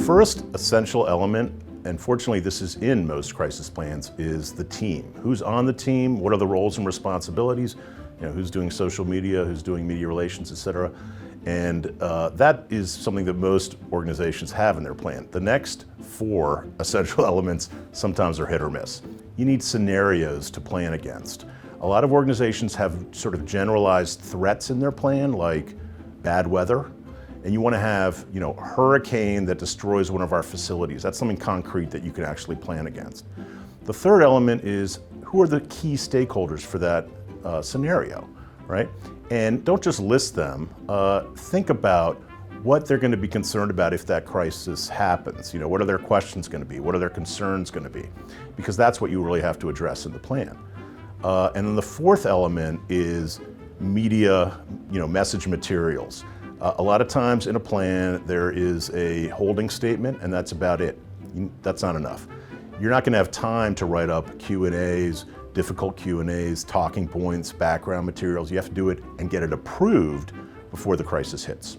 first essential element, and fortunately this is in most crisis plans, is the team. Who's on the team? What are the roles and responsibilities? Who's doing social media, who's doing media relations, et cetera. And that is something that most organizations have in their plan. The next 4 essential elements sometimes are hit or miss. You need scenarios to plan against. A lot of organizations have sort of generalized threats in their plan, like bad weather, and you want to have, a hurricane that destroys one of our facilities. That's something concrete that you can actually plan against. The third element is, who are the key stakeholders for that scenario, right? And don't just list them. Think about what they're going to be concerned about if that crisis happens. What are their questions going to be? What are their concerns going to be? Because that's what you really have to address in the plan. And then the fourth element is media, message materials. A lot of times in a plan, there is a holding statement, and that's about it. That's not enough. You're not going to have time to write up Q&As, difficult Q&As, talking points, background materials. You have to do it and get it approved before the crisis hits.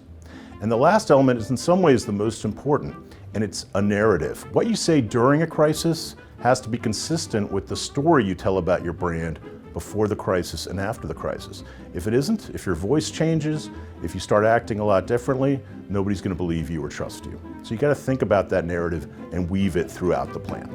And the last element is in some ways the most important, and it's a narrative. What you say during a crisis has to be consistent with the story you tell about your brand before the crisis and after the crisis. If it isn't, if your voice changes, if you start acting a lot differently, nobody's going to believe you or trust you. So you got to think about that narrative and weave it throughout the plan.